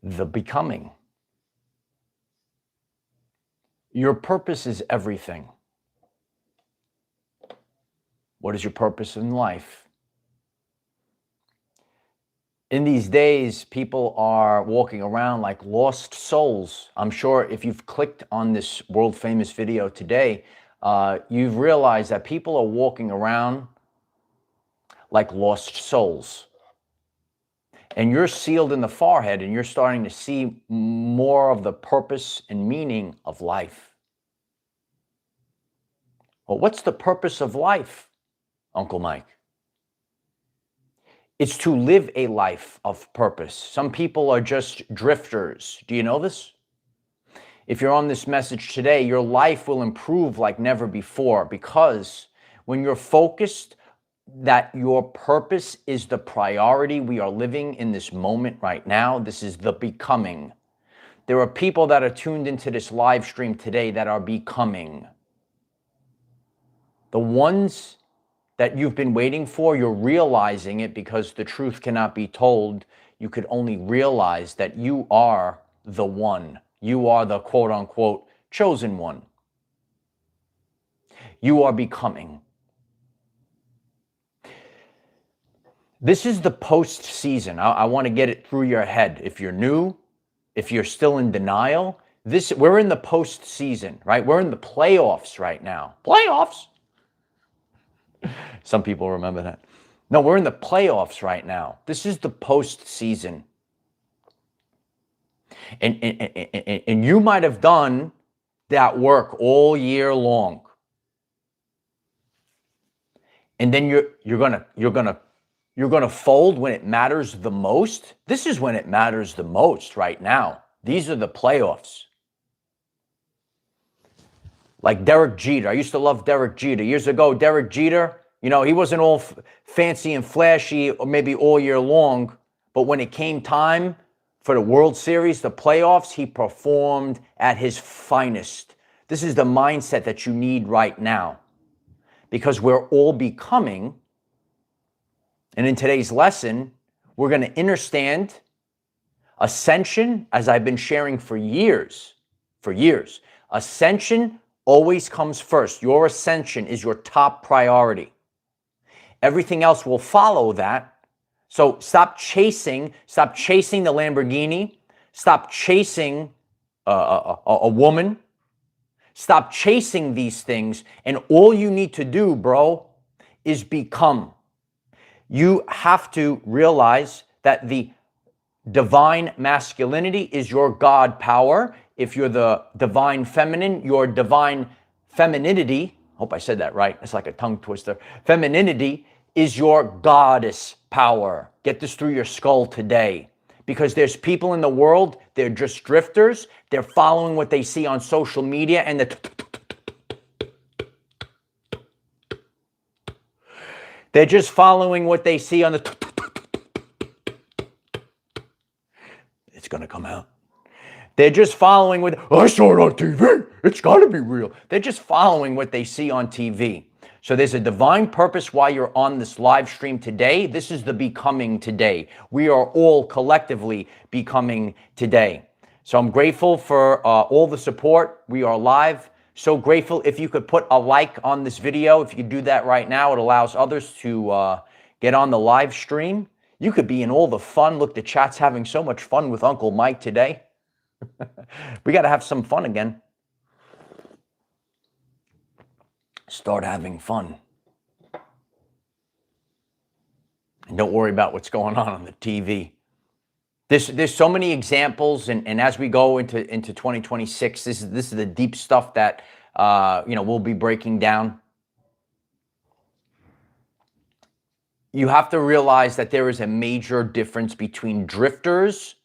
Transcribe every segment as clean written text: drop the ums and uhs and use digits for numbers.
the becoming. Your purpose is everything. What is your purpose in life? In these days, people are walking around like lost souls. I'm sure if you've clicked on this world famous video today, you've realized that people are walking around like lost souls. And you're sealed in the forehead and you're starting to see more of the purpose and meaning of life. Well, what's the purpose of life, Uncle Mike? It's to live a life of purpose. Some people are just drifters. Do you know this? If you're on this message today, your life will improve like never before, because when you're focused that your purpose is the priority, we are living in this moment right now. This is the becoming. There are people that are tuned into this live stream today that are becoming. The ones that you've been waiting for, you're realizing it because the truth cannot be told. You could only realize that you are the one. You are the quote unquote chosen one. You are becoming. This is the post season. I want to get it through your head. If you're new, if you're still in denial, we're in the post season, right? We're in the playoffs right now. Playoffs. Some people remember that. No, we're in the playoffs right now. This is the postseason. And you might have done that work all year long. And then you're gonna fold when it matters the most. This is when it matters the most right now. These are the playoffs. Like Derek Jeter. I used to love Derek Jeter. Years ago, Derek Jeter, he wasn't all fancy and flashy or maybe all year long, but when it came time for the World Series, the playoffs, he performed at his finest. This is the mindset that you need right now, because we're all becoming. And in today's lesson, we're going to understand ascension, as I've been sharing for years. Ascension always comes first. Your ascension is your top priority. Everything else will follow that. So stop chasing the Lamborghini. Stop chasing a woman. Stop chasing these things. And all you need to do, bro, is become. You have to realize that the divine masculinity is your God power. If you're the divine feminine, your divine femininity, hope I said that right. It's like a tongue twister. Femininity is your goddess power. Get this through your skull today. Because there's people in the world, they're just drifters. They're following what they see on social media and they're just following what they see on the it's going to come out. They're just following what I saw it on TV. It's got to be real. They're just following what they see on TV. So there's a divine purpose why you're on this live stream today. This is the becoming today. We are all collectively becoming today. So I'm grateful for all the support. We are live. So grateful if you could put a like on this video. If you could do that right now, it allows others to get on the live stream. You could be in all the fun. Look, the chat's having so much fun with Uncle Mike today. We got to have some fun again. Start having fun. And don't worry about what's going on the TV. There's so many examples, and as we go into 2026, this is the deep stuff that we'll be breaking down. You have to realize that there is a major difference between drifters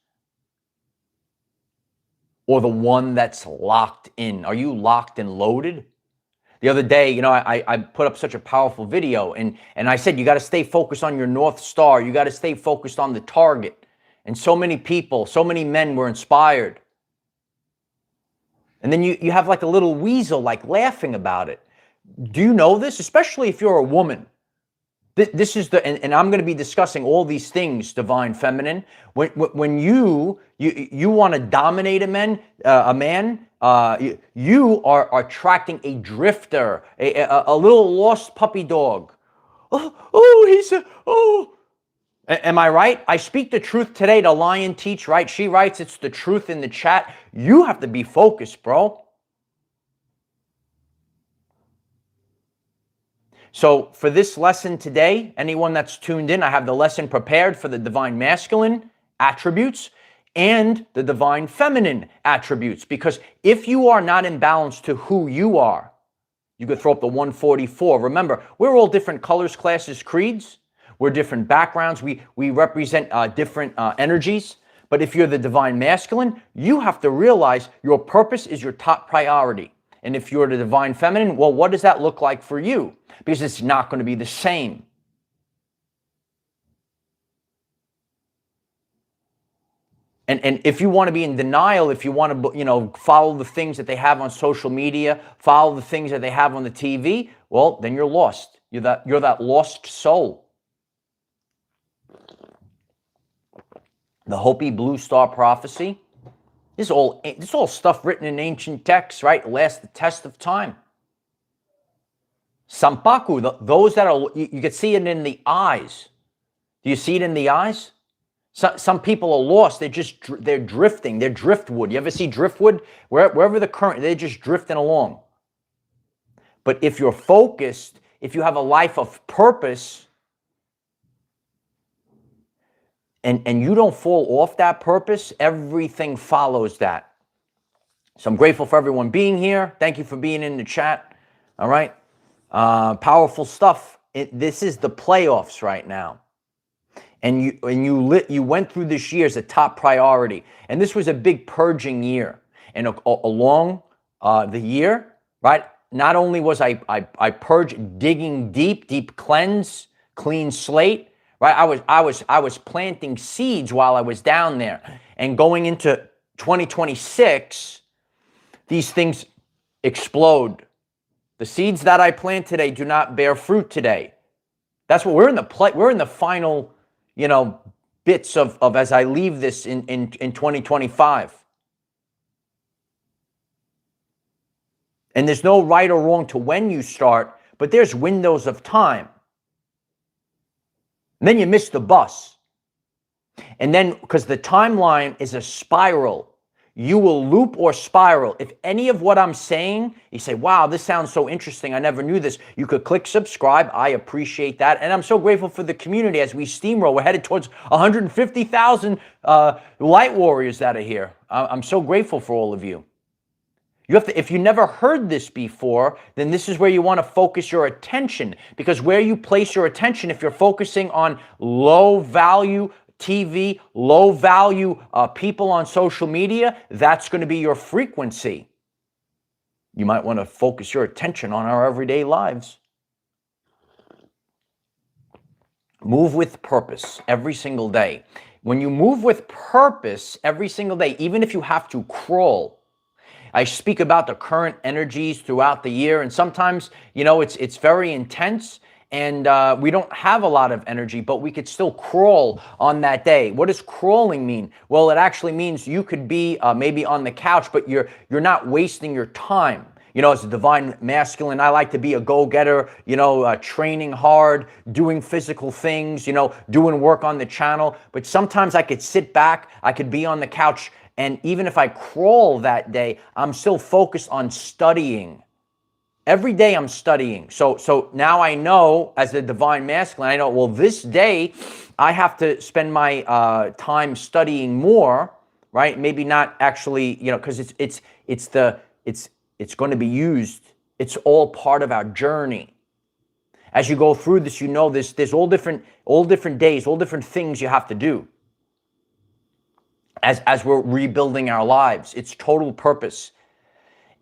or the one that's locked in. Are you locked and loaded? The other day, I put up such a powerful video, and I said, you got to stay focused on your North Star. You got to stay focused on the target. And so many people, so many men were inspired. And then you have like a little weasel like laughing about it. Do you know this? Especially if you're a woman. This is and I'm going to be discussing all these things, divine feminine. When you want to dominate a man, you are attracting a drifter, a little lost puppy dog. Am I right? I speak the truth today to Lion Teach, right? She writes it's the truth in the chat. You have to be focused, bro. So for this lesson today, anyone that's tuned in, I have the lesson prepared for the divine masculine attributes and the divine feminine attributes. Because if you are not in balance to who you are, you could throw up the 144. Remember, we're all different colors, classes, creeds. We're different backgrounds. We represent different energies. But if you're the divine masculine, you have to realize your purpose is your top priority. And if you're the divine feminine, well, what does that look like for you? Because it's not going to be the same. And if you want to be in denial, if you want to, follow the things that they have on social media, follow the things that they have on the TV, well, then you're lost. You're that lost soul. The Hopi Blue Star Prophecy. This is all stuff written in ancient texts, right? Last the test of time. Sampaku, those that are, you can see it in the eyes. Do you see it in the eyes? Some people are lost. They're drifting. They're driftwood. You ever see driftwood? Wherever the current, they're just drifting along. But if you're focused, if you have a life of purpose, and you don't fall off that purpose, everything follows that. So I'm grateful for everyone being here. Thank you for being in the chat. All right. Powerful stuff. This is the playoffs right now. And you went through this year as a top priority. And this was a big purging year. And along the year, right, not only was I purged, digging deep cleanse, clean slate, right? I was planting seeds while I was down there. And going into 2026, these things explode. The seeds that I plant today do not bear fruit today. That's what we're in the final, bits of as I leave this in 2025. And there's no right or wrong to when you start, but there's windows of time. And then you miss the bus. And then, because the timeline is a spiral, you will loop or spiral. If any of what I'm saying, you say, wow, this sounds so interesting, I never knew this, you could click subscribe. I appreciate that. And I'm so grateful for the community as we steamroll. We're headed towards 150,000 light warriors that are here. I'm so grateful for all of you. If you never heard this before, then this is where you want to focus your attention. Because where you place your attention, if you're focusing on low value TV, low value people on social media, that's going to be your frequency. You might want to focus your attention on our everyday lives. Move with purpose every single day. When you move with purpose every single day, even if you have to crawl, I speak about the current energies throughout the year, and sometimes, it's very intense. And we don't have a lot of energy, but we could still crawl on that day. What does crawling mean? Well, it actually means you could be maybe on the couch, but you're not wasting your time. As a divine masculine, I like to be a go-getter, training hard, doing physical things, doing work on the channel. But sometimes I could sit back, I could be on the couch, and even if I crawl that day, I'm still focused on studying. Every day I'm studying. So now I know, as a divine masculine, I know, well, this day I have to spend my time studying more, right? Maybe not actually, because it's going to be used. It's all part of our journey. As you go through this, there's all different days, all different things you have to do. As we're rebuilding our lives, it's total purpose.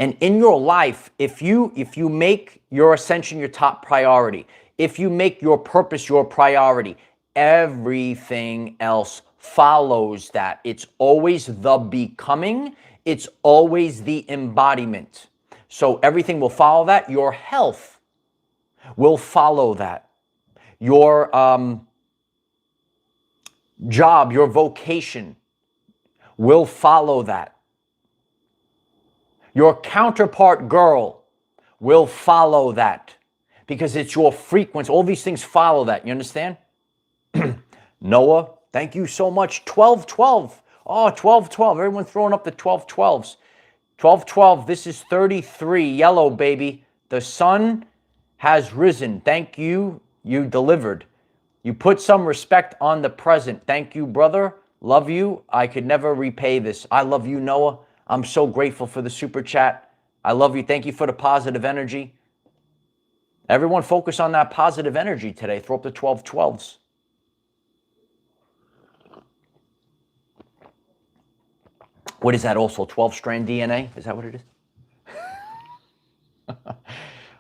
And in your life, if you make your ascension your top priority, if you make your purpose your priority, everything else follows that. It's always the becoming. It's always the embodiment. So everything will follow that. Your health will follow that. Your job, your vocation will follow that. Your counterpart girl will follow that because it's your frequency. All these things follow that. You understand? Noah, thank you so much. 1212. Oh, 1212. Everyone throwing up the 1212s. 1212. This is 33. Yellow, baby. The sun has risen. Thank you. You delivered. You put some respect on the present. Thank you, brother. Love you. I could never repay this. I love you, Noah. I'm so grateful for the super chat. I love you. Thank you for the positive energy. Everyone focus on that positive energy today. Throw up the 1212s. What is that also? 12-strand DNA? Is that what it is?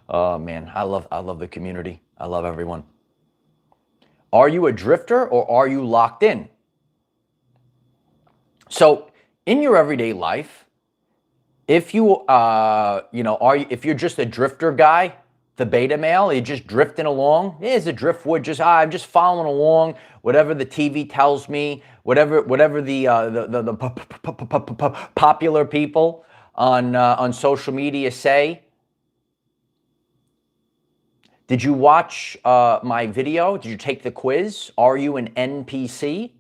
Oh, man. I love the community. I love everyone. Are you a drifter or are you locked in? So in your everyday life, if you, if you're just a drifter guy, the beta male, you're just drifting along. It's a driftwood. I'm just following along. Whatever the TV tells me, whatever the popular people on social media say. Did you watch my video? Did you take the quiz? Are you an NPC?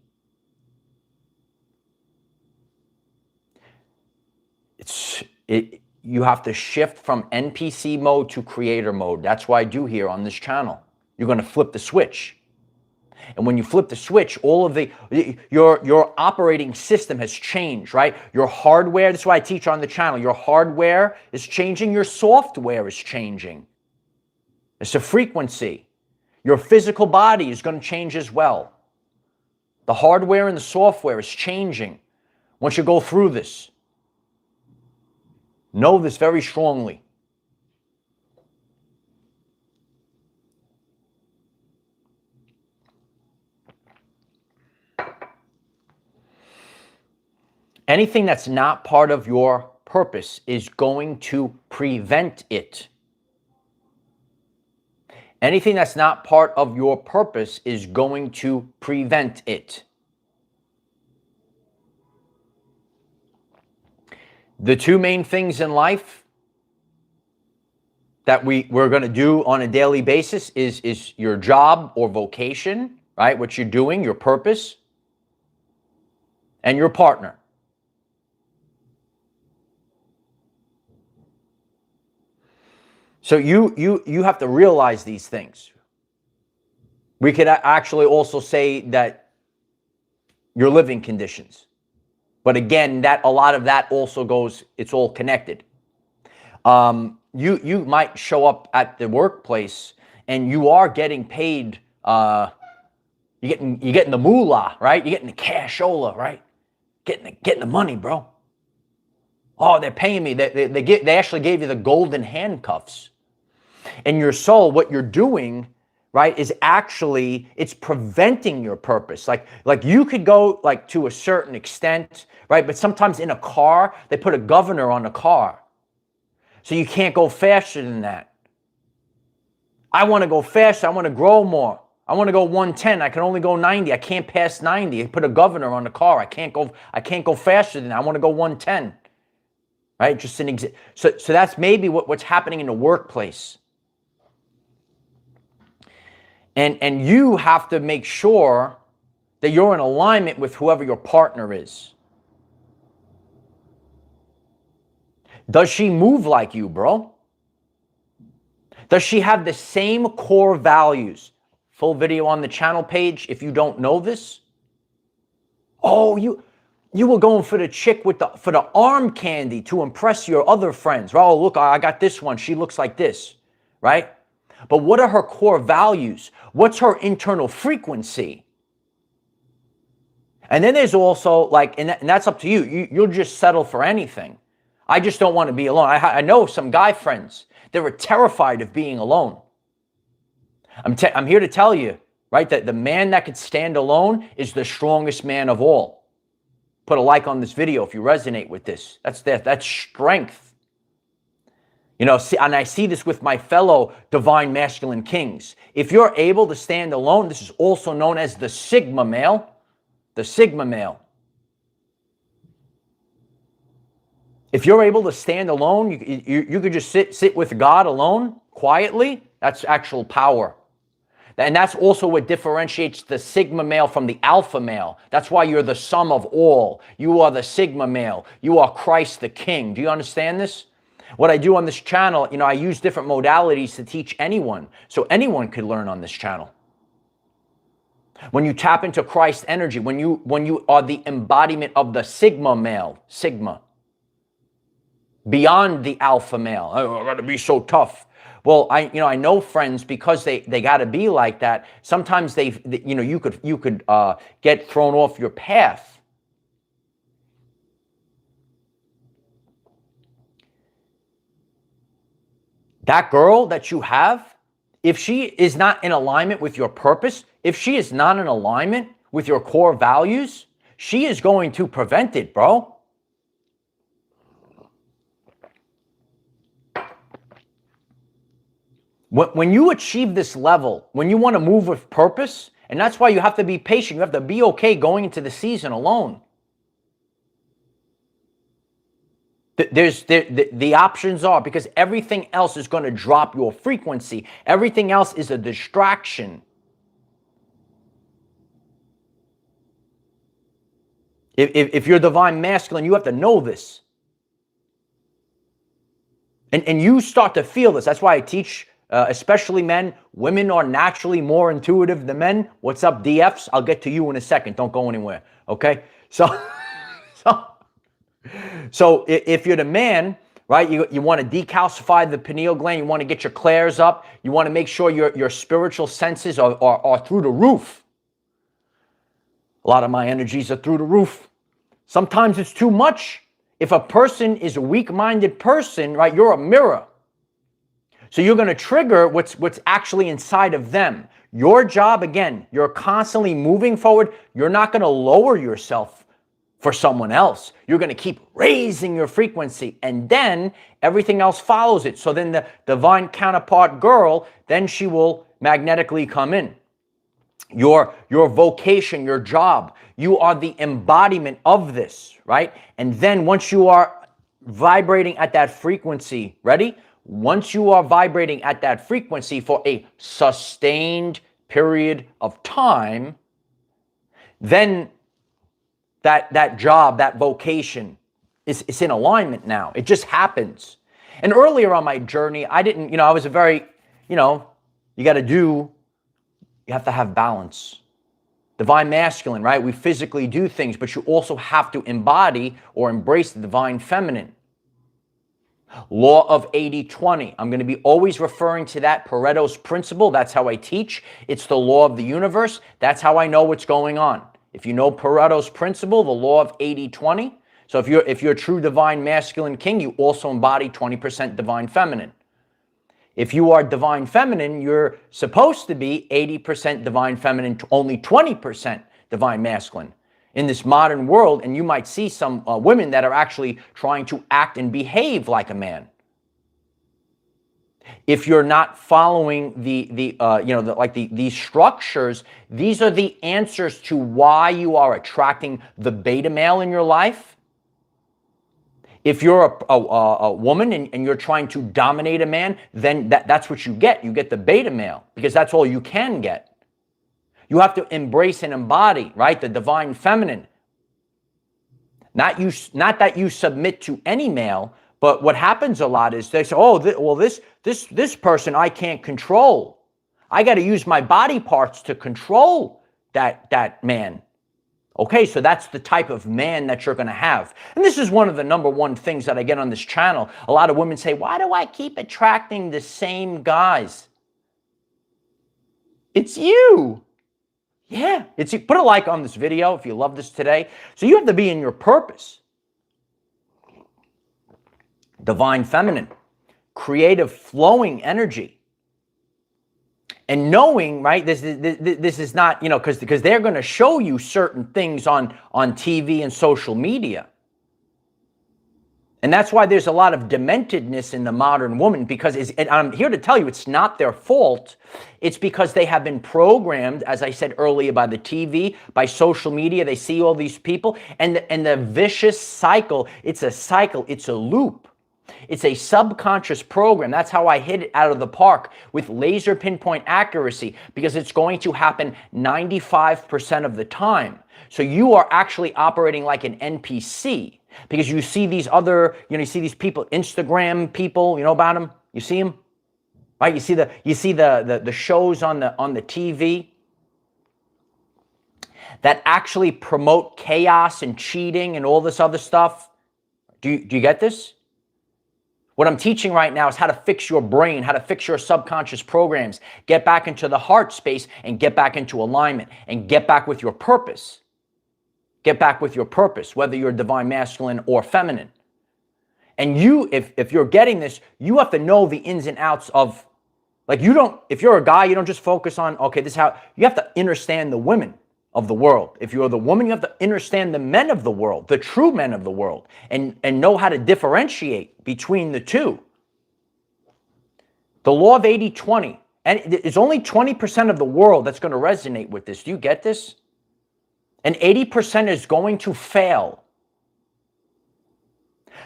You have to shift from NPC mode to creator mode. That's what I do here on this channel. You're going to flip the switch. And when you flip the switch, all of your operating system has changed, right? Your hardware, that's what I teach on the channel. Your hardware is changing, your software is changing. It's a frequency. Your physical body is going to change as well. The hardware and the software is changing once you go through this. Know this very strongly. Anything that's not part of your purpose is going to prevent it. Anything that's not part of your purpose is going to prevent it. The two main things in life that we're going to do on a daily basis is your job or vocation, right? What you're doing, your purpose, and your partner. So you have to realize these things. We could actually also say that your living conditions. But again, a lot of that also goes, it's all connected. You might show up at the workplace and you are getting paid, you're getting the moolah, right? You're getting the cashola, right? Getting the money, bro. Oh, they're paying me. They actually gave you the golden handcuffs. And your soul, what you're doing, right, is actually, it's preventing your purpose. Like you could go like to a certain extent, right? But sometimes in a car, they put a governor on the car. So you can't go faster than that. I want to go faster. I want to grow more. I want to go 110. I can only go 90. I can't pass 90. They put a governor on the car. I can't go faster than that. I want to go 110. Right? Just an so that's maybe what's happening in the workplace. And you have to make sure that you're in alignment with whoever your partner is. Does she move like you, bro? Does she have the same core values? Full video on the channel page if you don't know this. Oh, you were going for the chick for the arm candy to impress your other friends. Oh, look, I got this one. She looks like this, right? But what are her core values? What's her internal frequency? And then there's also and that's up to you. You'll just settle for anything. I just don't want to be alone. I know some guy friends. They were terrified of being alone. I'm here to tell you, right, that the man that could stand alone is the strongest man of all. Put a like on this video if you resonate with this. That's strength. You know, and I see this with my fellow divine masculine kings. If you're able to stand alone, this is also known as the Sigma male. The Sigma male. If you're able to stand alone, you could just sit with God alone, quietly. That's actual power. And that's also what differentiates the Sigma male from the Alpha male. That's why you're the sum of all. You are the Sigma male. You are Christ the King. Do you understand this? What I do on this channel, you know, I use different modalities to teach anyone. So anyone could learn on this channel. When you tap into Christ energy, when you are the embodiment of the Sigma male, Sigma, beyond the Alpha male. Oh, I got to be so tough. Well, I know friends, because they got to be like that. Sometimes you could get thrown off your path. That girl that you have, if she is not in alignment with your purpose, if she is not in alignment with your core values, she is going to prevent it, bro. When you achieve this level, when you want to move with purpose, and that's why you have to be patient, you have to be okay going into the season alone. The options are, because everything else is going to drop your frequency. Everything else is a distraction. If you're divine masculine, you have to know this. And you start to feel this. That's why I teach, especially men. Women are naturally more intuitive than men. What's up, DFs? I'll get to you in a second. Don't go anywhere. Okay? So if you're the man, right, you want to decalcify the pineal gland, you want to get your clairs up, you want to make sure your spiritual senses are through the roof. A lot of my energies are through the roof. Sometimes it's too much. If a person is a weak-minded person, right, you're a mirror. So you're going to trigger what's actually inside of them. Your job, again, you're constantly moving forward. You're not going to lower yourself for someone else. You're going to keep raising your frequency, and then everything else follows it. So then the divine counterpart girl, then she will magnetically come in. Your vocation, your job, you are the embodiment of this, right? And then once you are vibrating at that frequency, ready? Once you are vibrating at that frequency for a sustained period of time, then that job, that vocation is in alignment now. It just happens. And earlier on my journey, I didn't, I was a very, you have to have balance. Divine masculine, right? We physically do things, but you also have to embody or embrace the divine feminine. Law of 80-20. I'm going to be always referring to that Pareto's principle. That's how I teach. It's the law of the universe. That's how I know what's going on. If you know Pareto's principle, the law of 80-20. So if you're a true divine masculine king, you also embody 20% divine feminine. If you are divine feminine, you're supposed to be 80% divine feminine, only 20% divine masculine. In this modern world, and you might see some women that are actually trying to act and behave like a man. If you're not following these structures, these are the answers to why you are attracting the beta male in your life. If you're a woman and you're trying to dominate a man, then that's what you get. You get the beta male, because that's all you can get. You have to embrace and embody, right, the divine feminine. Not that you submit to any male, but what happens a lot is they say, oh, this person I can't control. I got to use my body parts to control that man. Okay, so that's the type of man that you're going to have. And this is one of the number one things that I get on this channel. A lot of women say, why do I keep attracting the same guys? It's you. Yeah, it's you. Put a like on this video if you love this today. So you have to be in your purpose. Divine feminine, creative flowing energy. And knowing, right, this is not, because they're going to show you certain things on TV and social media. And that's why there's a lot of dementedness in the modern woman, because and I'm here to tell you it's not their fault. It's because they have been programmed, as I said earlier, by the TV, by social media. They see all these people, and the vicious cycle. It's a cycle. It's a loop. It's a subconscious program. That's how I hit it out of the park with laser pinpoint accuracy, because it's going to happen 95% of the time. So you are actually operating like an NPC. Because you see these other, you see these people, Instagram people, you know about them? You see them? Right? You see the shows on the TV that actually promote chaos and cheating and all this other stuff. Do you get this? What I'm teaching right now is how to fix your brain, how to fix your subconscious programs, get back into the heart space and get back into alignment and get back with your purpose. Get back with your purpose, whether you're divine masculine or feminine. And you, if you're getting this, you have to know the ins and outs of, like, if you're a guy, you don't just focus on, okay, this is how, you have to understand the women of the world. If you're the woman, you have to understand the men of the world, the true men of the world, and know how to differentiate between the two. The law of 80-20, and it's only 20% of the world that's going to resonate with this. Do you get this? And 80% is going to fail.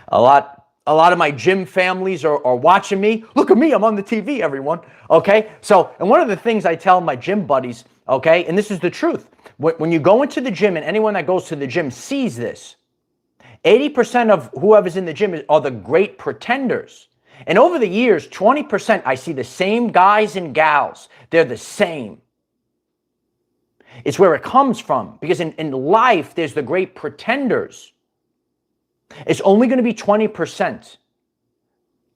A lot of my gym families are watching me. Look at me, I'm on the TV, everyone. Okay? So, and one of the things I tell my gym buddies, okay, and this is the truth. When you go into the gym, and anyone that goes to the gym sees this, 80% of whoever's in the gym are the great pretenders. And over the years, 20%, I see the same guys and gals. They're the same. It's where it comes from, because in life, there's the great pretenders. It's only going to be 20%.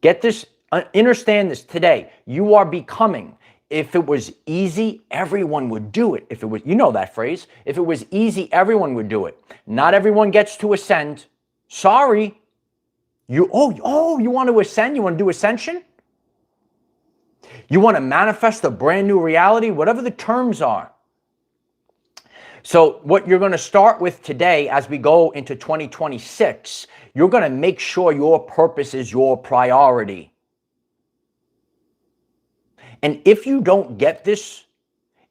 Get this, understand this today. You are becoming. If it was easy, everyone would do it. If it was, you know that phrase. If it was easy, everyone would do it. Not everyone gets to ascend. Sorry. You want to ascend? You want to do ascension? You want to manifest a brand new reality? Whatever the terms are. So what you're going to start with today as we go into 2026, you're going to make sure your purpose is your priority. And if you don't get this,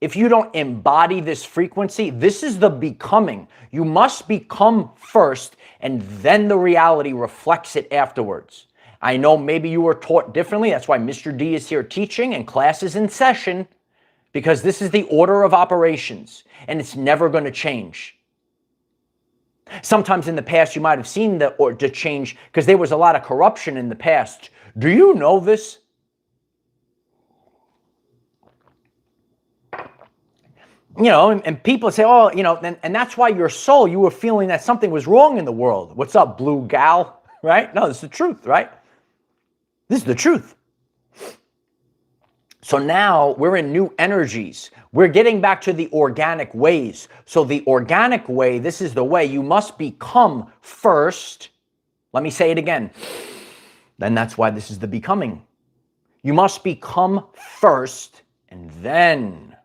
if you don't embody this frequency, this is the becoming. You must become first, and then the reality reflects it afterwards. I know maybe you were taught differently. That's why Mr. D is here teaching and class is in session. Because this is the order of operations, and it's never going to change. Sometimes in the past, you might have seen the change because there was a lot of corruption in the past. Do you know this? And people say, and that's why your soul, you were feeling that something was wrong in the world. What's up, blue gal? Right? No, this is the truth, right? This is the truth. So now we're in new energies. We're getting back to the organic ways. So the organic way, this is the way. You must become first. Let me say it again. Then that's why this is the becoming. You must become first, and then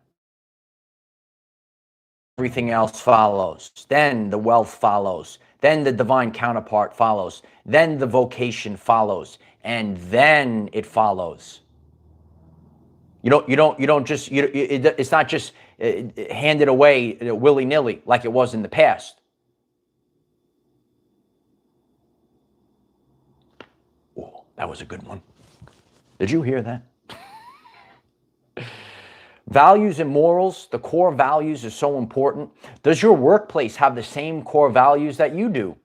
everything else follows. Then the wealth follows. Then the divine counterpart follows. Then the vocation follows. And then it follows. It's not just handed away willy-nilly like it was in the past. Oh, that was a good one. Did you hear that? Values and morals, the core values is so important. Does your workplace have the same core values that you do?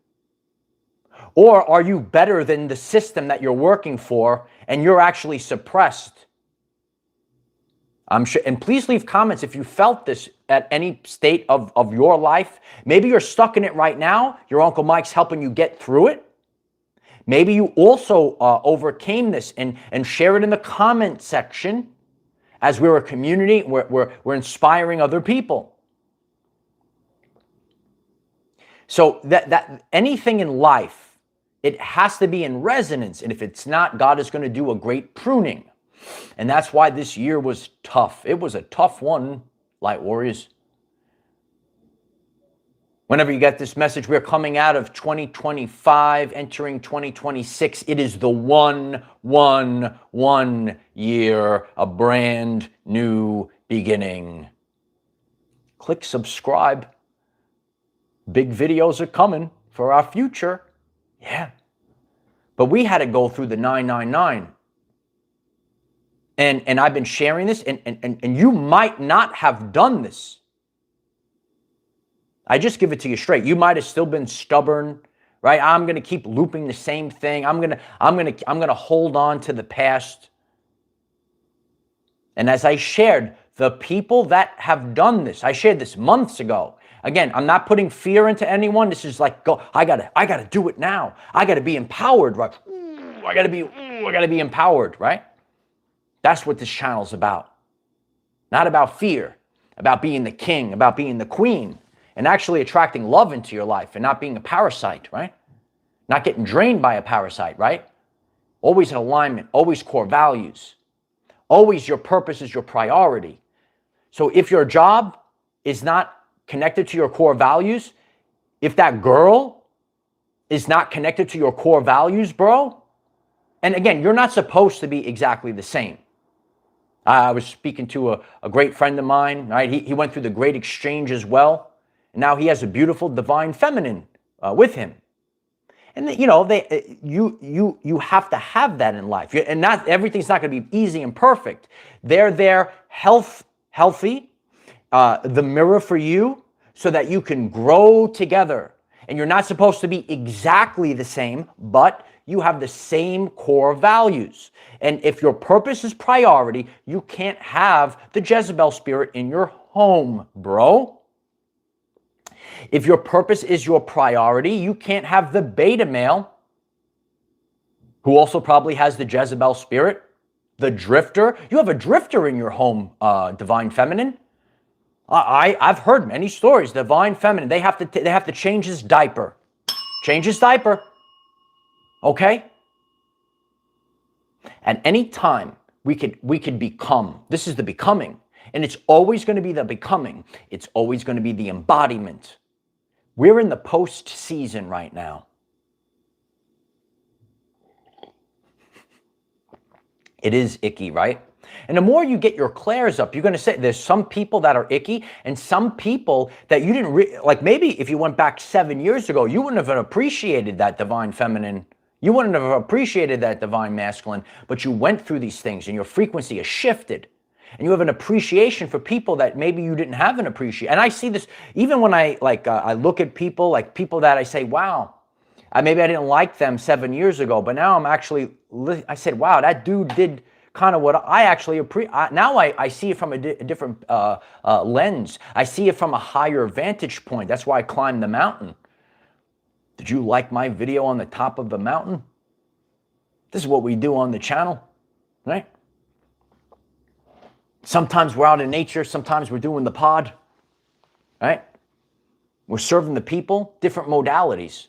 Or are you better than the system that you're working for and you're actually suppressed? I'm sure, and please leave comments if you felt this at any state of your life. Maybe you're stuck in it right now. Your Uncle Mike's helping you get through it. Maybe you also overcame this, and share it in the comment section. As we're a community, we're inspiring other people. So that anything in life, it has to be in resonance. And if it's not, God is going to do a great pruning. And that's why this year was tough. It was a tough one, Light Warriors. Whenever you get this message, we're coming out of 2025, entering 2026. It is the 1 year, a brand new beginning. Click subscribe. Big videos are coming for our future. Yeah. But we had to go through the 999. And I've been sharing this, and you might not have done this. I just give it to you straight. You might have still been stubborn, right? I'm going to keep looping the same thing. I'm going to hold on to the past. And as I shared, the people that have done this, I shared this months ago. Again, I'm not putting fear into anyone. This is like, go, I gotta do it now. I gotta be empowered, right? I gotta be empowered, right? That's what this channel's about. Not about fear, about being the king, about being the queen, and actually attracting love into your life and not being a parasite, right? Not getting drained by a parasite, right? Always in alignment, always core values. Always your purpose is your priority. So if your job is not connected to your core values, if that girl is not connected to your core values, bro, and again, you're not supposed to be exactly the same. I was speaking to a great friend of mine, right? He went through the great exchange as well. And now he has a beautiful divine feminine with him. And you know, you have to have that in life. And not everything's not going to be easy and perfect. They're there healthy, the mirror for you, so that you can grow together. And you're not supposed to be exactly the same, but you have the same core values. And if your purpose is priority, you can't have the Jezebel spirit in your home, bro. If your purpose is your priority, you can't have the beta male, who also probably has the Jezebel spirit, the drifter. You have a drifter in your home, divine feminine. I've heard many stories. Divine feminine, they have to change his diaper. Change his diaper. Okay? At any time, we could become. This is the becoming. And it's always going to be the becoming. It's always going to be the embodiment. We're in the post-season right now. It is icky, right? And the more you get your clairs up, you're going to say there's some people that are icky and some people that you didn't, like maybe if you went back 7 years ago, you wouldn't have appreciated that divine feminine. You wouldn't have appreciated that divine masculine, but you went through these things and your frequency has shifted. And you have an appreciation for people that maybe you didn't have an appreciation. And I see this even when I look at people, like people that I say, wow, maybe I didn't like them 7 years ago, but now I said, wow, that dude did kind of what I actually appreciate. Now I see it from a different lens. I see it from a higher vantage point. That's why I climbed the mountain. Did you like my video on the top of the mountain? This is what we do on the channel, right? Sometimes we're out in nature. Sometimes we're doing the pod, right? We're serving the people, different modalities.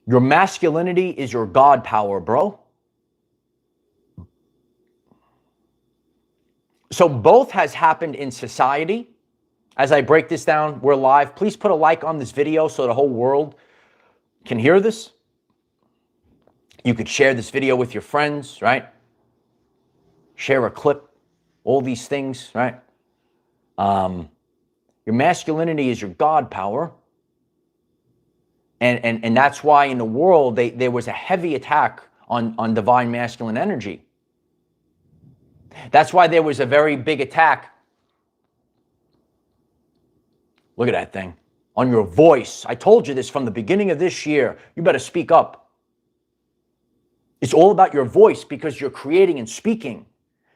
Your masculinity is your God power, bro. So both has happened in society. As I break this down, we're live. Please put a like on this video so the whole world can hear this. You could share this video with your friends, right? Share a clip, all these things, right? Your masculinity is your God power. And that's why in the world, there was a heavy attack on divine masculine energy. That's why there was a very big attack. Look at that thing. On your voice. I told you this from the beginning of this year. You better speak up. It's all about your voice because you're creating and speaking.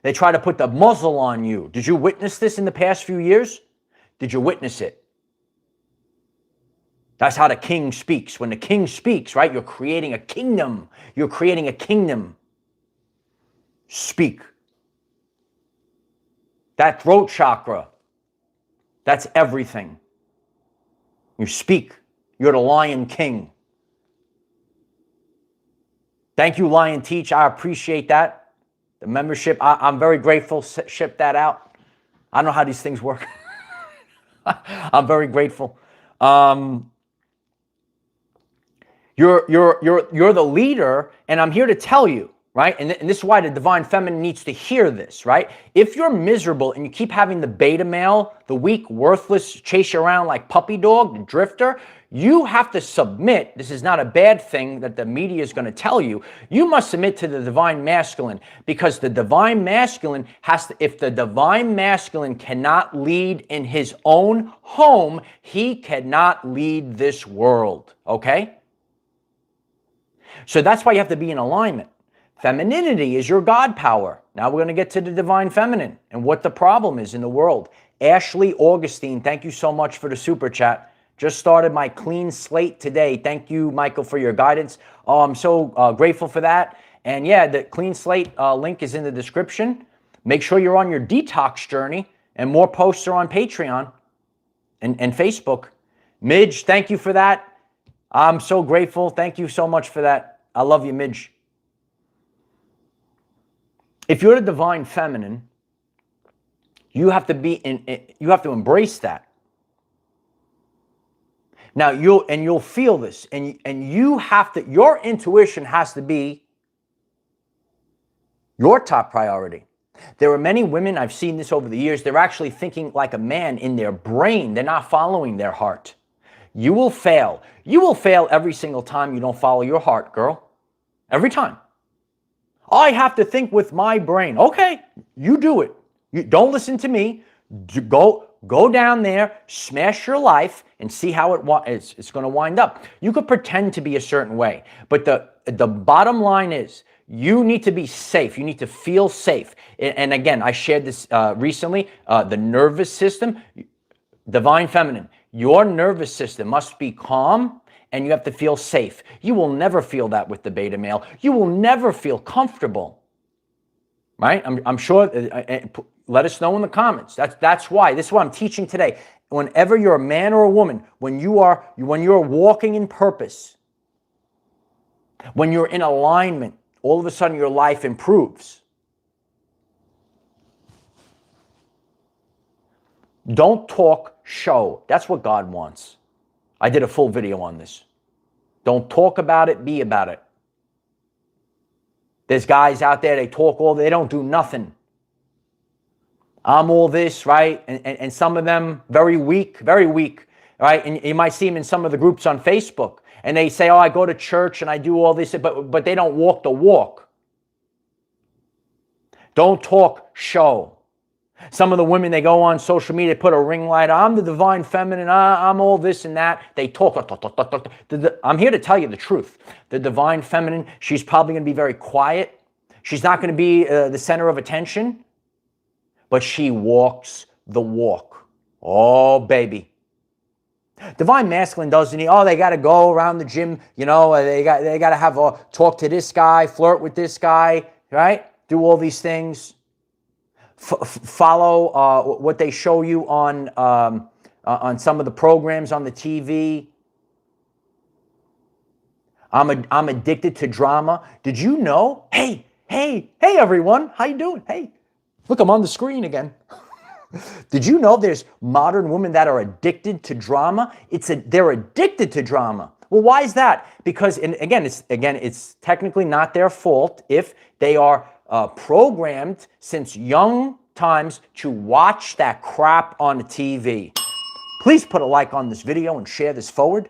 They try to put the muzzle on you. Did you witness this in the past few years? Did you witness it? That's how the king speaks. When the king speaks, right, you're creating a kingdom. You're creating a kingdom. Speak. That throat chakra, that's everything. You speak. You're the Lion King. Thank you, Lion Teach. I appreciate that. The membership, I'm very grateful. Ship that out. I don't know how these things work. I'm very grateful. You're the leader, and I'm here to tell you, right? And this is why the divine feminine needs to hear this, right? If you're miserable and you keep having the beta male, the weak, worthless, chase you around like puppy dog, the drifter, you have to submit. This is not a bad thing that the media is going to tell you. You must submit to the divine masculine, because the divine masculine has to, if the divine masculine cannot lead in his own home, he cannot lead this world, okay? So that's why you have to be in alignment. Femininity is your God power. Now we're going to get to the divine feminine and what the problem is in the world. Ashley Augustine, thank you so much for the super chat. Just started my clean slate today. Thank you, Michael, for your guidance. Oh, I'm so grateful for that. And yeah, the clean slate link is in the description. Make sure you're on your detox journey, and more posts are on Patreon and Facebook. Midge, thank you for that. I'm so grateful. Thank you so much for that. I love you, Midge. If you're the divine feminine, you have to you have to embrace that. Now you'll feel this, and you have to, your intuition has to be your top priority. There are many women, I've seen this over the years, they're actually thinking like a man in their brain. They're not following their heart. You will fail. You will fail every single time you don't follow your heart, girl. Every time. I have to think with my brain. Okay, you do it. You don't listen to me. Go down there, smash your life, and see how it's going to wind up. You could pretend to be a certain way, but the bottom line is you need to be safe. You need to feel safe. And again, I shared this recently. The nervous system, divine feminine. Your nervous system must be calm, and you have to feel safe. You will never feel that with the beta male. You will never feel comfortable, right? I'm sure. Let us know in the comments. That's why. This is what I'm teaching today. Whenever you're a man or a woman, when you're walking in purpose, when you're in alignment, all of a sudden your life improves. Don't talk, show. That's what God wants. I did a full video on this. Don't talk about it, be about it. There's guys out there, they talk all day, they don't do nothing. I'm all this, right? And some of them very weak, right? And you might see them in some of the groups on Facebook. And they say, oh, I go to church and I do all this, but they don't walk the walk. Don't talk, show. Some of the women, they go on social media, put a ring light on. I'm the divine feminine. I'm all this and that. They talk. I'm here to tell you the truth. The divine feminine, she's probably going to be very quiet. She's not going to be the center of attention, but she walks the walk. Oh, baby. Divine masculine doesn't need, oh, they got to go around the gym. You know, they got to have a talk to this guy, flirt with this guy, right? Do all these things. Follow what they show you on some of the programs on the TV. I'm addicted to drama. Did you know? Hey, everyone. How you doing? Hey, look, I'm on the screen again. Did you know there's modern women that are addicted to drama? They're addicted to drama. Well, why is that? Because, and again, it's technically not their fault if they are programmed since young times to watch that crap on the TV. Please put a like on this video and share this forward.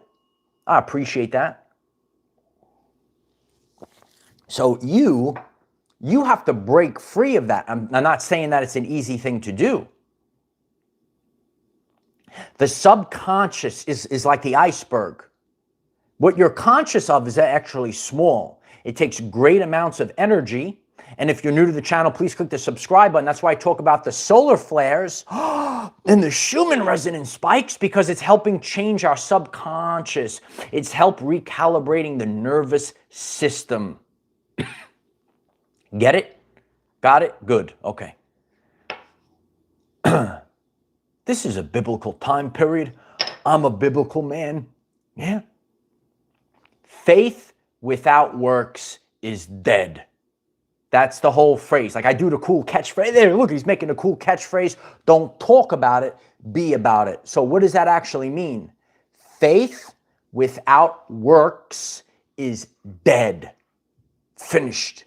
I appreciate that. So you have to break free of that. I'm not saying that it's an easy thing to do. The subconscious is like the iceberg. What you're conscious of is actually small. It takes great amounts of energy. And if you're new to the channel, please click the subscribe button. That's why I talk about the solar flares and the Schumann resonance spikes, because it's helping change our subconscious. It's help recalibrating the nervous system. Get it? Got it? Good. Okay. This is a biblical time period. I'm a biblical man. Yeah. Faith without works is dead. That's the whole phrase. Like I do the cool catchphrase. There, look, he's making a cool catchphrase. Don't talk about it. be about it. So what does that actually mean? Faith without works is dead. Finished.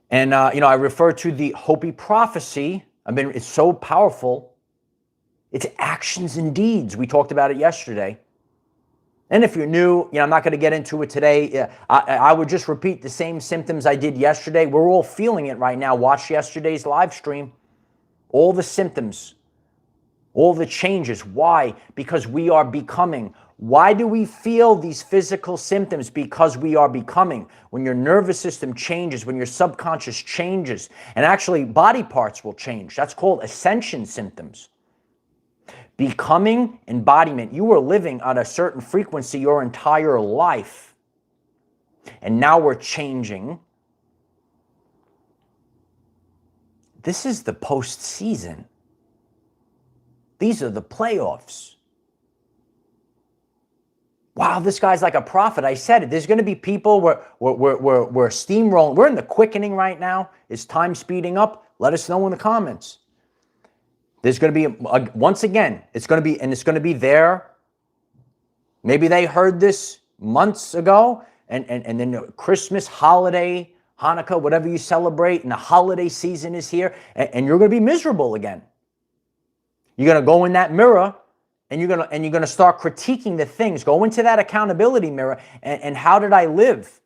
And, I refer to the Hopi prophecy. It's so powerful. It's actions and deeds. We talked about it yesterday. And if you're new, I'm not going to get into it today. I would just repeat the same symptoms I did yesterday. We're all feeling it right now. Watch yesterday's live stream. All the symptoms, all the changes. Why? Because we are becoming. Why do we feel these physical symptoms? Because we are becoming. When your nervous system changes, when your subconscious changes, and actually body parts will change. That's called ascension symptoms. Becoming embodiment. You were living at a certain frequency your entire life. And now we're changing. This is the postseason. These are the playoffs. Wow, this guy's like a prophet. I said it. There's going to be people we're steamrolling. We're in the quickening right now. Is time speeding up? Let us know in the comments. There's going to be, once again, it's going to be there. Maybe they heard this months ago, and then Christmas, holiday, Hanukkah, whatever you celebrate, and the holiday season is here, and you're going to be miserable again. You're going to go in that mirror, and you're going to start critiquing the things. Go into that accountability mirror, and how did I live?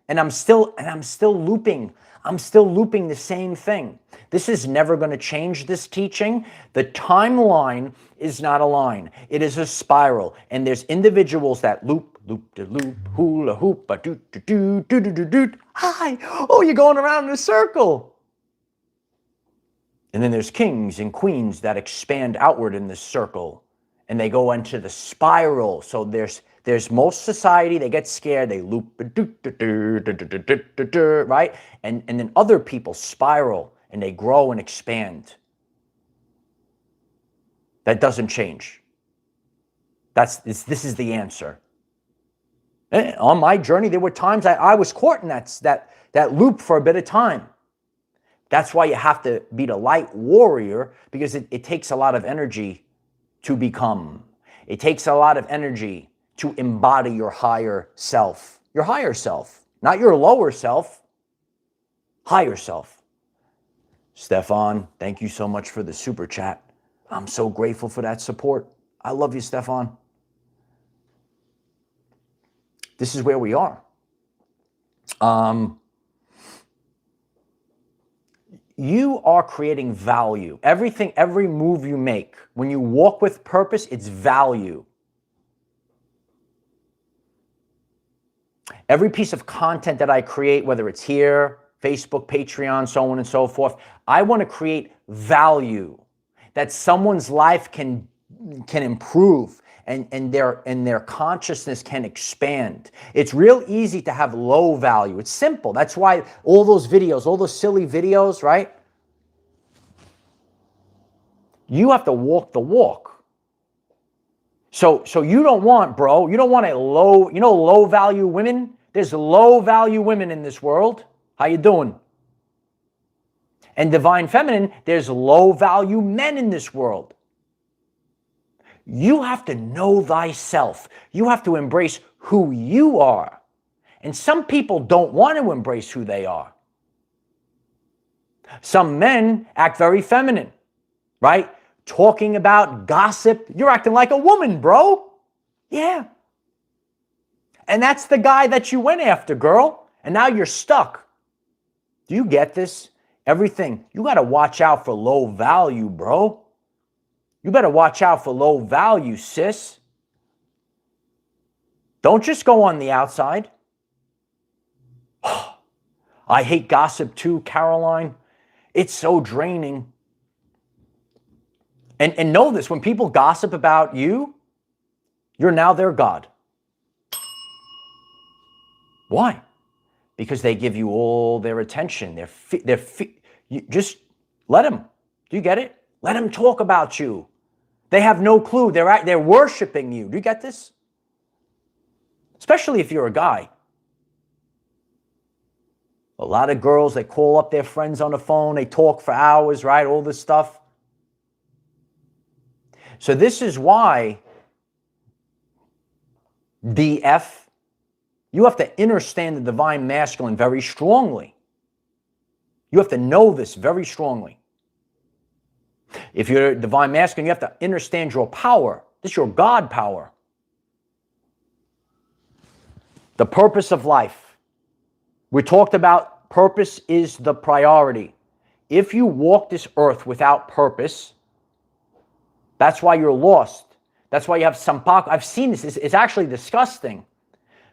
And I'm still looping. I'm still looping the same thing. This is never going to change, this teaching. The timeline is not a line. It is a spiral. And there's individuals that loop, hula hoop, do. Hi. Oh, you're going around in a circle. And then there's kings and queens that expand outward in this circle. And they go into the spiral. So there's most society, they get scared, they loop, right? And then other people spiral and they grow and expand. That doesn't change. This is the answer. And on my journey, there were times I was caught in that loop for a bit of time. That's why you have to be the light warrior, because it takes a lot of energy to become. It takes a lot of energy to embody your higher self. Your higher self, not your lower self, higher self. Stefan, thank you so much for the super chat. I'm so grateful for that support. I love you, Stefan. This is where we are. You are creating value. Every move you make, when you walk with purpose, it's value. Every piece of content that I create, whether it's here, Facebook, Patreon, so on and so forth, I want to create value that someone's life can improve and their consciousness can expand. It's real easy to have low value. It's simple. That's why all those videos, all those silly videos, right? You have to walk the walk. So you don't want, bro, you don't want a low value women. There's low value women in this world. How you doing? And divine feminine, there's low value men in this world. You have to know thyself. You have to embrace who you are. And some people don't want to embrace who they are. Some men act very feminine, right? Talking about gossip. You're acting like a woman, bro. Yeah. And that's the guy that you went after, girl. And now you're stuck. Do you get this? Everything. You got to watch out for low value, bro. You better watch out for low value, sis. Don't just go on the outside. I hate gossip too, Caroline. It's so draining. And know this, when people gossip about you, you're now their God. Why? Because they give you all their attention. You just let them. Do you get it? Let them talk about you. They have no clue. They're worshiping you. Do you get this? Especially if you're a guy. A lot of girls, they call up their friends on the phone, they talk for hours, right? All this stuff. So this is why, DF, you have to understand the divine masculine very strongly. You have to know this very strongly. If you're divine masculine, you have to understand your power. This is your God power. The purpose of life. We talked about purpose is the priority. If you walk this earth without purpose, that's why you're lost. That's why you have sampaka. I've seen this. It's actually disgusting.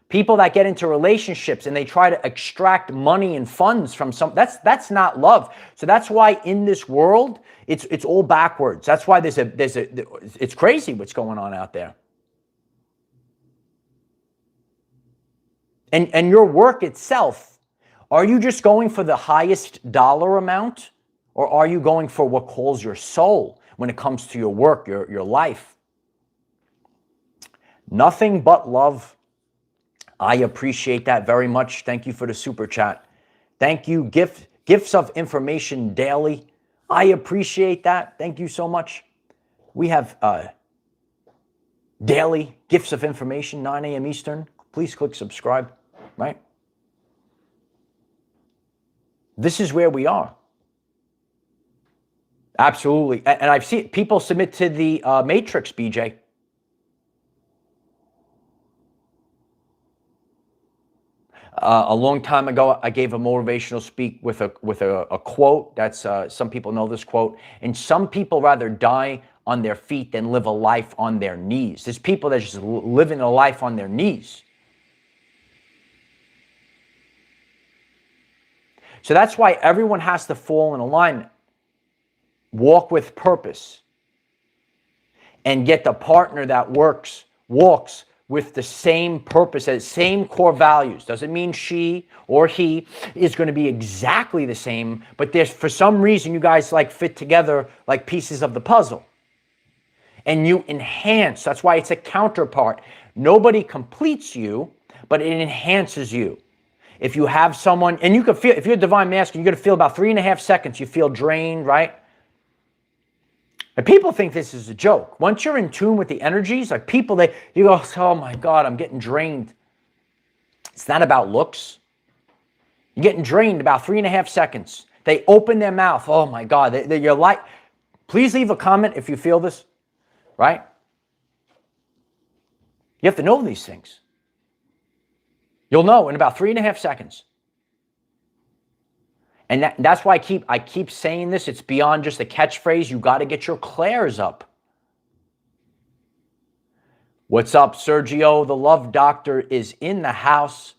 People that get into relationships and they try to extract money and funds from that's not love. So that's why in this world, it's all backwards. That's why it's crazy what's going on out there. And your work itself, are you just going for the highest dollar amount, or are you going for what calls your soul when it comes to your work, your life? Nothing but love. I appreciate that very much. Thank you for the super chat. Thank you. Gifts of information daily. I appreciate that. Thank you so much. We have daily gifts of information, 9 a.m. Eastern. Please click subscribe, right? This is where we are. Absolutely. And I've seen people submit to the Matrix, BJ. A long time ago, I gave a motivational speak with a quote. That's some people know this quote. And some people rather die on their feet than live a life on their knees. There's people that just living a life on their knees. So that's why everyone has to fall in alignment, walk with purpose, and get the partner that walks with the same purpose, as same core values. Doesn't mean she or he is going to be exactly the same, but there's, for some reason, you guys like fit together like pieces of the puzzle. And you enhance. That's why it's a counterpart. Nobody completes you, but it enhances you. If you have someone, and you can feel, if you're a divine masculine, you're going to feel about 3.5 seconds, you feel drained, right? And people think this is a joke. Once you're in tune with the energies, like people, you go, oh my God, I'm getting drained. It's not about looks. You're getting drained about 3.5 seconds. They open their mouth. Oh my God, you're like, please leave a comment if you feel this, right? You have to know these things. You'll know in about 3.5 seconds. And that's why I keep saying this. It's beyond just a catchphrase. You got to get your clairs up. What's up, Sergio? The love doctor is in the house.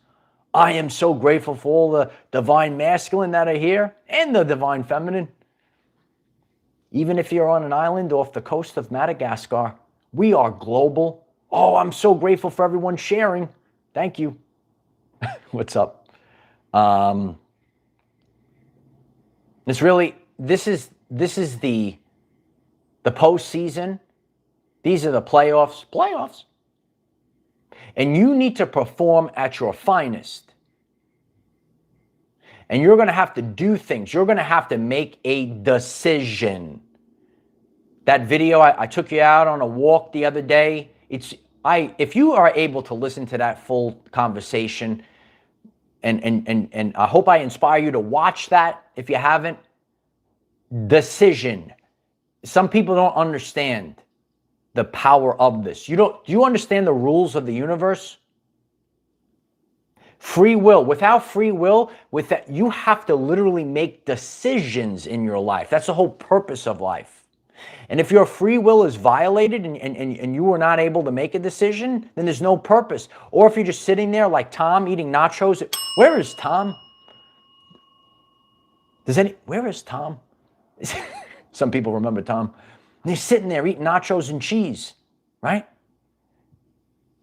I am so grateful for all the divine masculine that are here and the divine feminine. Even if you're on an island off the coast of Madagascar, we are global. Oh, I'm so grateful for everyone sharing. Thank you. What's up? This is the postseason. These are the playoffs. And you need to perform at your finest. And you're going to have to do things. You're going to have to make a decision. That video, I took you out on a walk the other day. If you are able to listen to that full conversation, and I hope I inspire you to watch that if you haven't. Decision. Some people don't understand the power of this. Do you understand the rules of the universe? Free will. Without free will, you have to literally make decisions in your life. That's the whole purpose of life. And if your free will is violated and you are not able to make a decision, then there's no purpose. Or if you're just sitting there like Tom eating nachos. Where is Tom? Where is Tom? Some people remember Tom. And he's sitting there eating nachos and cheese, right?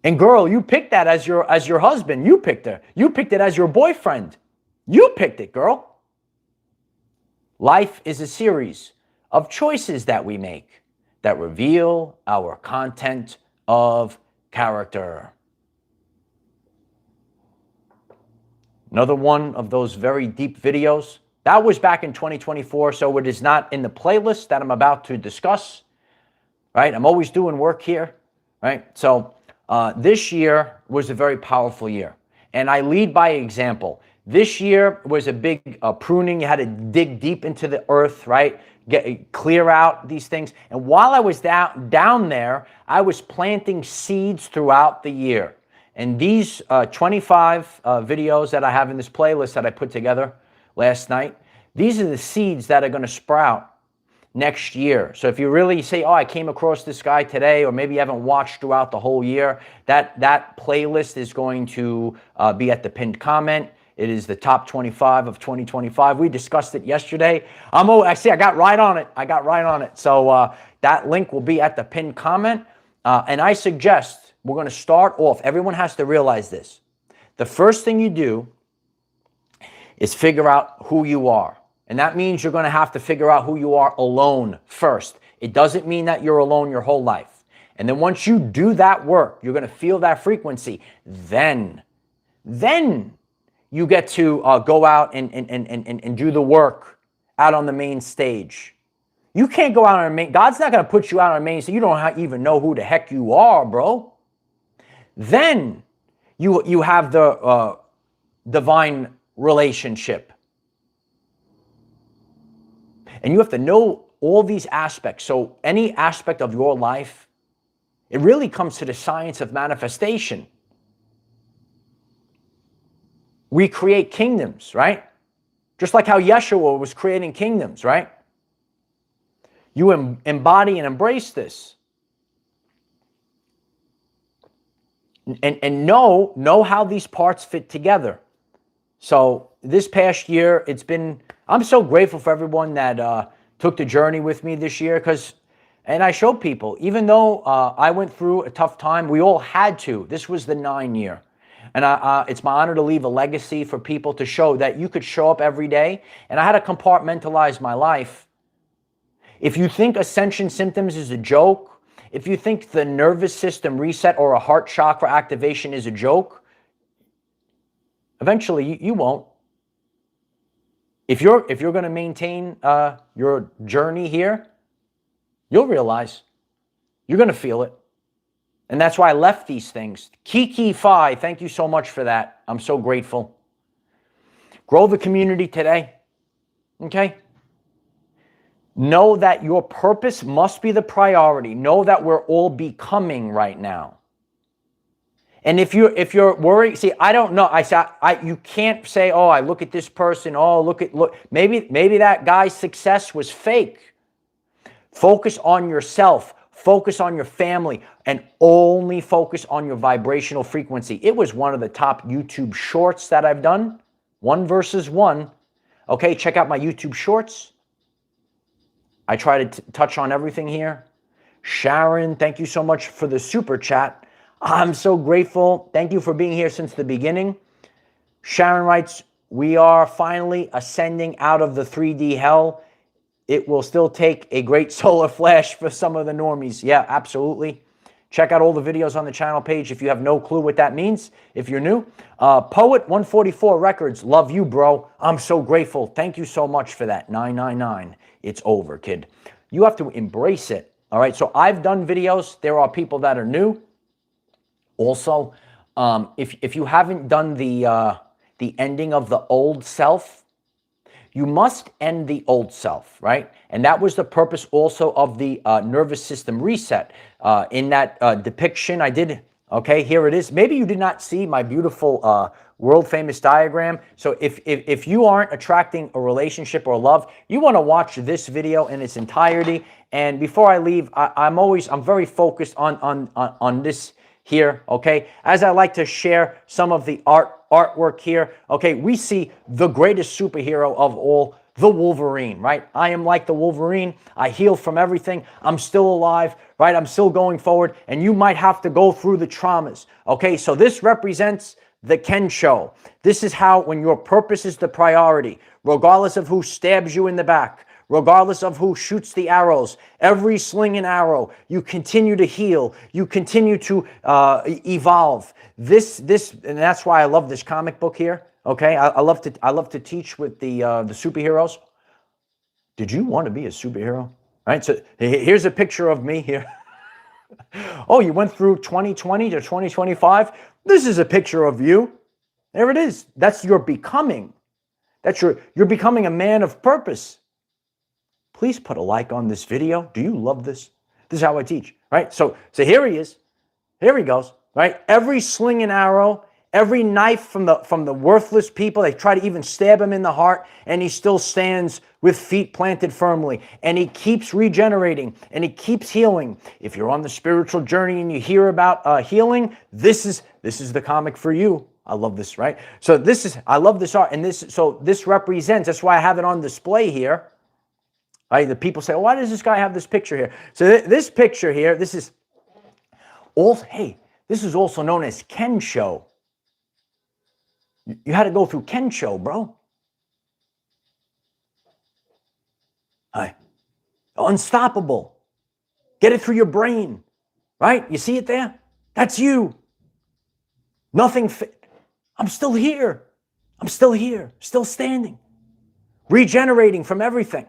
And girl, you picked that as your husband. You picked her. You picked it as your boyfriend. You picked it, girl. Life is a series of choices that we make that reveal our content of character. Another one of those very deep videos. That was back in 2024, so it is not in the playlist that I'm about to discuss, right? I'm always doing work here, right? So this year was a very powerful year, and I lead by example. This year was a big pruning. You had to dig deep into the earth, right? Clear out these things. And while I was down there, I was planting seeds throughout the year. And these 25 videos that I have in this playlist that I put together last night, these are the seeds that are going to sprout next year. So if you really say, oh, I came across this guy today, or maybe you haven't watched throughout the whole year, that playlist is going to be at the pinned comment. It is the top 25 of 2025. We discussed it yesterday. I got right on it. So that link will be at the pinned comment. And I suggest we're going to start off. Everyone has to realize this. The first thing you do is figure out who you are. And that means you're going to have to figure out who you are alone first. It doesn't mean that you're alone your whole life. And then once you do that work, you're going to feel that frequency. Then you get to go out and do the work out on the main stage. You can't go out on a main, God's not going to put you out on a main stage. You don't even know who the heck you are, bro. Then you have the divine relationship. And you have to know all these aspects. So any aspect of your life, it really comes to the science of manifestation. We create kingdoms, right? Just like how Yeshua was creating kingdoms, right? You embody and embrace this. And know how these parts fit together. So this past year, I'm so grateful for everyone that took the journey with me this year, and I showed people, even though I went through a tough time, we all had to. This was the 9 year. And it's my honor to leave a legacy for people to show that you could show up every day. And I had to compartmentalize my life. If you think ascension symptoms is a joke, if you think the nervous system reset or a heart chakra activation is a joke, eventually you won't. If you're going to maintain your journey here, you'll realize you're going to feel it. And that's why I left these things. Kiki Fi, thank you so much for that. I'm so grateful. Grow the community today. Okay? Know that your purpose must be the priority. Know that we're all becoming right now. And if you're worried, see, I don't know. You can't say, oh, I look at this person. Oh, look. Maybe that guy's success was fake. Focus on yourself. Focus on your family, and only focus on your vibrational frequency. It was one of the top YouTube shorts that I've done. 1 versus 1. Okay, check out my YouTube shorts. I try to touch on everything here. Sharon, thank you so much for the super chat. I'm so grateful. Thank you for being here since the beginning. Sharon writes, we are finally ascending out of the 3D hell. It will still take a great solar flash for some of the normies. Yeah, absolutely. Check out all the videos on the channel page if you have no clue what that means, if you're new. Poet 144 Records, love you, bro. I'm so grateful. Thank you so much for that. 999. It's over, kid. You have to embrace it. All right, so I've done videos. There are people that are new. Also, if you haven't done the ending of the old self, you must end the old self, right? And that was the purpose also of the nervous system reset. In that depiction I did, okay, here it is. Maybe you did not see my beautiful world-famous diagram. So if you aren't attracting a relationship or love, you want to watch this video in its entirety. And before I leave, I'm very focused on this here, okay? As I like to share some of the artwork here, okay, we see the greatest superhero of all, the Wolverine, right? I am like the Wolverine. I heal from everything. I'm still alive, right? I'm still going forward, and you might have to go through the traumas, okay? So this represents the Ken Show. This is how, when your purpose is the priority, regardless of who stabs you in the back, regardless of who shoots the arrows, every sling and arrow, you continue to heal, you continue to evolve. And that's why I love this comic book here. Okay, I love to teach with the superheroes. Did you want to be a superhero? All right, so here's a picture of me here. Oh, you went through 2020 to 2025? This is a picture of you. There it is. That's your becoming. You're becoming a man of purpose. Please put a like on this video. Do you love this? This is how I teach, right? So here he is. Here he goes, right? Every sling and arrow, every knife from the worthless people, they try to even stab him in the heart, and he still stands with feet planted firmly, and he keeps regenerating, and he keeps healing. If you're on the spiritual journey and you hear about healing, this is the comic for you. I love this, right? So I love this art, and this represents, that's why I have it on display here. Right? The people say, why does this guy have this picture here? So this picture here, this is also known as Kensho. You had to go through Kensho, bro. Hi. Unstoppable. Get it through your brain, right? You see it there? That's you. I'm still here. I'm still here, still standing, regenerating from everything.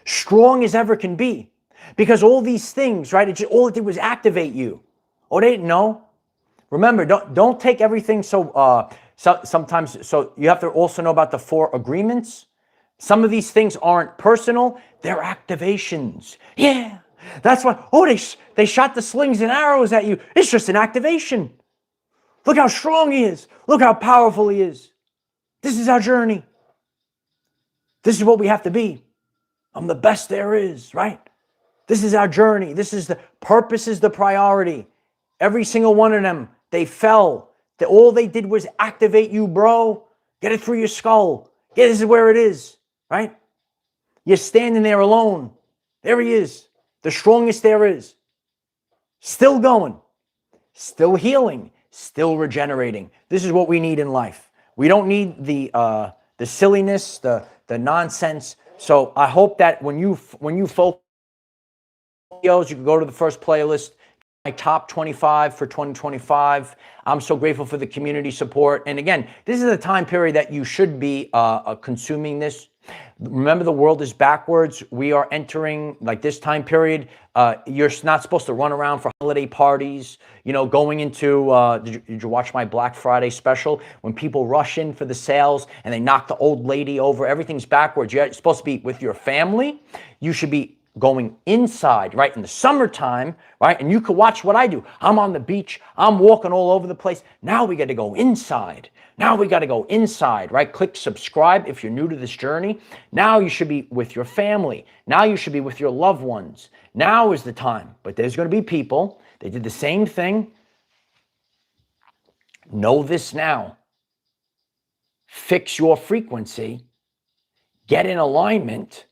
Strong as ever can be. Because all these things, right, all it did was activate you. Oh, they didn't know. Remember, don't take everything sometimes, so you have to also know about the 4 agreements. Some of these things aren't personal, they're activations. Yeah, that's why, they shot the slings and arrows at you. It's just an activation. Look how strong he is. Look how powerful he is. This is our journey. This is what we have to be. I'm the best there is, right? This is our journey. Purpose is the priority. Every single one of them, they fell. All they did was activate you, bro. Get it through your skull. This is where it is, right? You're standing there alone. There he is, the strongest there is. Still going, still healing, still regenerating. This is what we need in life. We don't need the silliness, the nonsense. So I hope that when you focus videos, you can go to the first playlist, my top 25 for 2025. I'm so grateful for the community support. And again, this is a time period that you should be consuming this. Remember, the world is backwards. We are entering like this time period. You're not supposed to run around for holiday parties, going into, did you watch my Black Friday special? When people rush in for the sales and they knock the old lady over, everything's backwards. You're supposed to be with your family. You should be going inside, right? In the summertime, right? And you could watch what I do. I'm on the beach. I'm walking all over the place. Now we got to go inside. Now we got to go inside, right? Click subscribe if you're new to this journey. Now you should be with your family. Now you should be with your loved ones. Now is the time. But there's going to be people, they did the same thing. Know this now. Fix your frequency. Get in alignment.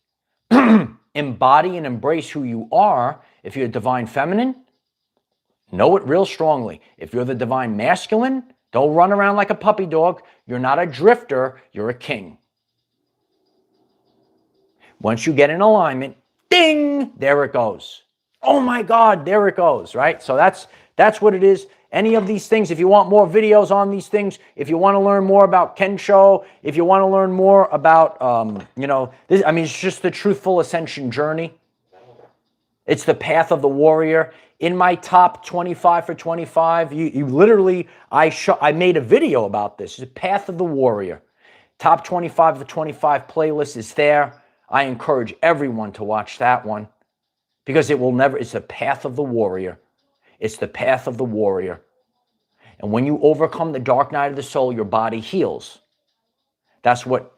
Embody and embrace who you are. If you're divine feminine, know it real strongly. If you're the divine masculine, don't run around like a puppy dog. You're not a drifter, you're a king. Once you get in alignment, ding, there it goes. Oh my God, there it goes, right? So that's what it is. Any of these things, if you want more videos on these things, if you want to learn more about Kensho, if you want to learn more about, it's just the truthful ascension journey. It's the path of the warrior. In my top 25 for 25, you literally, I made a video about this. It's the path of the warrior. Top 25 for 25 playlist is there. I encourage everyone to watch that one because it's the path of the warrior. It's the path of the warrior. And when you overcome the dark night of the soul, your body heals. That's what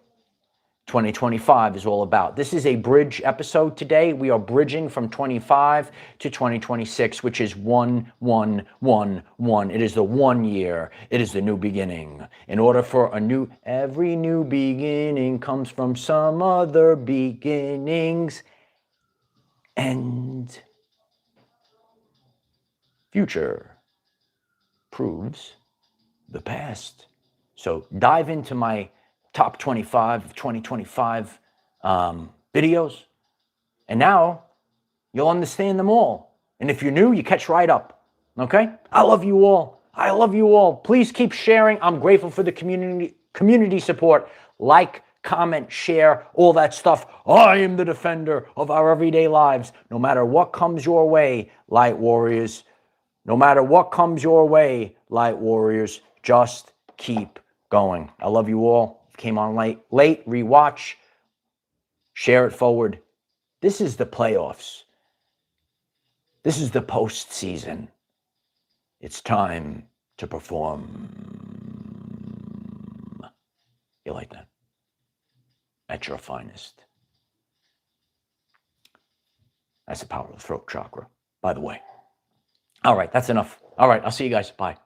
2025 is all about. This is a bridge episode today. We are bridging from 25 to 2026, which is 1-1-1-1. It is the 1 year. It is the new beginning. In order for every new beginning comes from some other beginnings. And future proves the past. So dive into my top 25 of 2025 videos. And now you'll understand them all. And if you're new, you catch right up. Okay? I love you all. I love you all. Please keep sharing. I'm grateful for the community community support, like, comment, share, all that stuff. I am the defender of our everyday lives. No matter what comes your way, light warriors, no matter what comes your way, light warriors, just keep going. I love you all. Came on late, rewatch, share it forward. This is the playoffs. This is the postseason. It's time to perform. You like that? At your finest. That's the power of the throat chakra, by the way. All right, that's enough. All right, I'll see you guys. Bye.